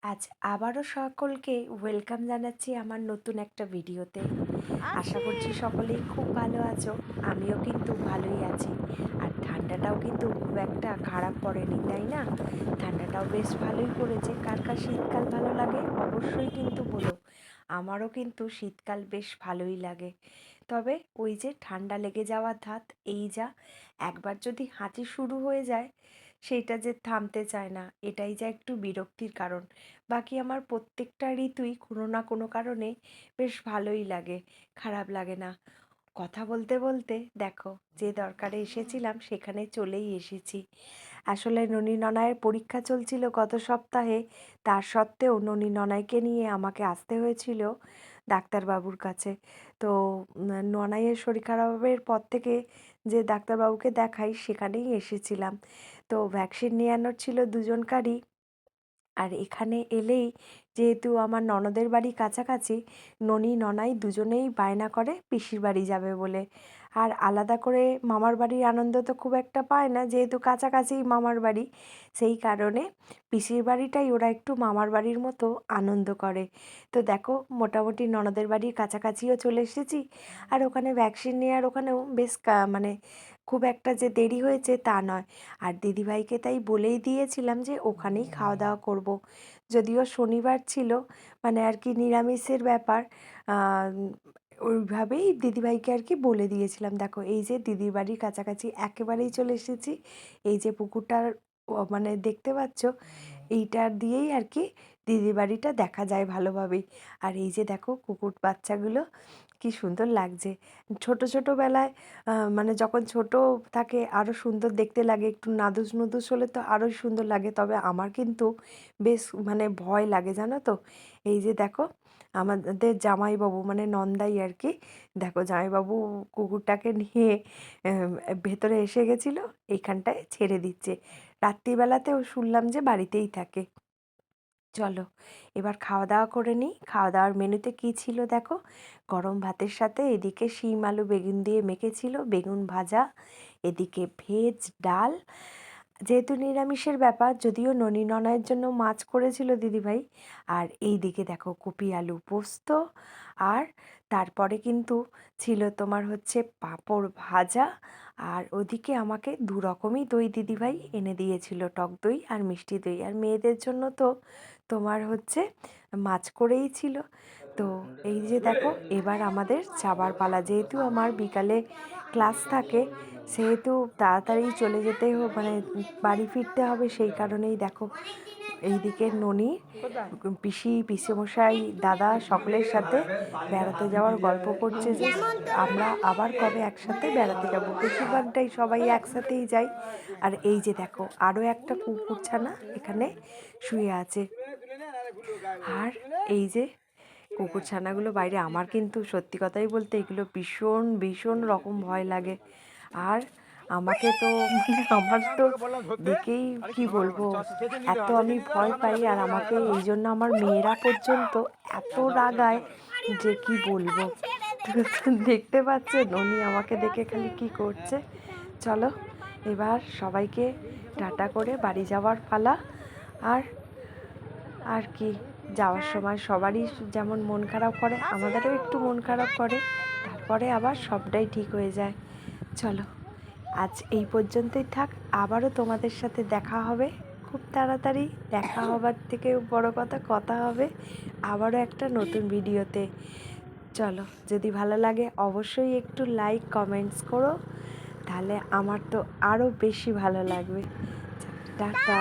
আজ আবারও সকলকে ওয়েলকাম জানাচ্ছি আমার নতুন একটা ভিডিওতে। আশা করছি সকলেই খুব ভালো আছো। আমিও কিন্তু ভালোই আছি। আর ঠান্ডাটাও কিন্তু খুব একটা খারাপ পড়েনি, তাই না? ঠান্ডাটাও বেশ ভালোই পড়েছে। কার কার শীতকাল ভালো লাগে অবশ্যই কিন্তু বলো। আমারও কিন্তু শীতকাল বেশ ভালোই লাগে। তবে ওই যে ঠান্ডা লেগে যাওয়ার ধাত, এই যা একবার যদি হাঁচি শুরু হয়ে যায় সেইটা যে থামতে চায় না, এটাই যা একটু বিরক্তির কারণ। বাকি আমার প্রত্যেকটা ঋতুই কোনো না কোনো কারণে বেশ ভালোই লাগে, খারাপ লাগে না। কথা বলতে বলতে দেখো, যে দরকারে এসেছিলাম সেখানে চলেই এসেছি। আসলে ননী ননায়ের পরীক্ষা চলছিল গত সপ্তাহে। তার সত্ত্বেও ননী ননাইকে নিয়ে আমাকে আসতে হয়েছিল ডাক্তারবাবুর কাছে। তো ননাইয়ের শরীর খারাপের পর থেকে যে ডাক্তারবাবুকে দেখাই সেখানেই এসেছিলাম। তো ভ্যাকসিন নেওয়ানোর ছিল দুজনকারই। আর এখানে এলেই যেহেতু আমার ননদের বাড়ি কাছাকাছি, ননি ননাই দুজনেই বায়না করে পিসির বাড়ি যাবে বলে। আর আলাদা করে মামার বাড়ির আনন্দ তো খুব একটা পায় না, যেহেতু কাছাকাছিই মামার বাড়ি। সেই কারণে পিসির বাড়িটাই ওরা একটু মামার বাড়ির মতো আনন্দ করে। তো দেখো, মোটামুটি ননদের বাড়ির কাছাকাছিও চলে এসেছি। আর ওখানে ভ্যাকসিন নেওয়ার ওখানেও বেশ মানে খুব একটা যে দেরি হয়েছে তা নয়। আর দিদিভাইকে তাই বলেই দিয়েছিলাম যে ওখানেই খাওয়া দাওয়া করব। যদিও শনিবার ছিল, মানে আর কি নিরামিষের ব্যাপার। আহ, ওইভাবেই দিদিভাইকে আর কি বলে দিয়েছিলাম। দেখো, এই যে দিদির বাড়ির কাছাকাছি একেবারেই চলে এসেছি। এই যে পুকুরটার মানে দেখতে পাচ্ছ, এইটার দিয়েই আর কি দিদির বাড়িটা দেখা যায় ভালোভাবেই। আর এই যে দেখো কুকুর বাচ্চাগুলো কি সুন্দর লাগছে। ছোট ছোটোবেলায় মানে যখন ছোট থাকে আরও সুন্দর দেখতে লাগে, একটু নাদুস নুদুস হলে তো আরোই সুন্দর লাগে। তবে আমার কিন্তু বেশ মানে ভয় লাগে, জানো তো। এই যে দেখো, আমাদের জামাইবাবু মানে নন্দাই আর কি, দেখো জামাইবাবু কুকুরটাকে নিয়ে ভেতরে এসে গেছিলো, এইখানটায় ছেড়ে দিচ্ছে। রাত্রিবেলাতেও শুনলাম যে বাড়িতেই থাকে। চলো এবার খাওয়া দাওয়া করে নিই। খাওয়া দাওয়ার মেনুতে কী ছিল দেখো, গরম ভাতের সাথে এদিকে শিম আলু বেগুন দিয়ে মেখেছিল, বেগুন ভাজা, এদিকে ভেজ ডাল। যেহেতু নিরামিষের ব্যাপার, যদিও ননী ননায়ের জন্য মাছ করেছিল দিদিভাই। আর এই দিকে দেখো কপি আলু পোস্ত। আর তারপরে কিন্তু ছিল তোমার হচ্ছে পাঁপড় ভাজা। আর ওদিকে আমাকে দু রকমই দই দিদিভাই এনে দিয়েছিল, টক দই আর মিষ্টি দই। আর মেয়েদের জন্য তো তোমার হচ্ছে মাছ করেই ছিল। তো এই যে দেখো, এবার আমাদের যাবার পালা। যেহেতু আমার বিকালে ক্লাস থাকে, সেহেতু তাড়াতাড়ি চলে যেতে মানে বাড়ি ফিরতে হবে। সেই কারণেই দেখো এইদিকে ননি, পিসি, পিসেমশাই, দাদা সকলের সাথে বেড়াতে যাওয়ার গল্প করছে যে আমরা আবার কবে একসাথে বেড়াতে যাব। বেশিরভাগটাই সবাই একসাথেই যাই। আর এই যে দেখো, আরও একটা কুকুরছানা এখানে শুয়ে আছে। আর এই যে কুকুরছানাগুলো বাইরে, আমার কিন্তু সত্যি কথাই বলতে এগুলো ভীষণ ভীষণ রকম ভয় লাগে। আর আমাকে তো মানে আমার তো দেখেই কি বলবো, এত আমি ভয় পাই। আর আমাকে এই জন্য আমার মেয়েরা পর্যন্ত এত রাগায় যে কি বলবো। তো দেখতে পাচ্ছে ননি আমাকে দেখে খালি কি করছে। চলো এবার সবাইকে টাটা করে বাড়ি যাওয়ার পালা। আর আর কি, যাওয়ার সময় সবারই যেমন মন খারাপ করে, আমাদেরও একটু মন খারাপ করে, তারপরে আবার সবটাই ঠিক হয়ে যায়। চলো আজ এই পর্যন্তই থাক। আবারও তোমাদের সাথে দেখা হবে খুব তাড়াতাড়ি। দেখা হবার থেকেও বড় কথা, কথা হবে আবারও একটা নতুন ভিডিওতে। চলো, যদি ভালো লাগে অবশ্যই একটু লাইক কমেন্টস করো, তাহলে আমার তো আরও বেশি ভালো লাগবে। টাটা।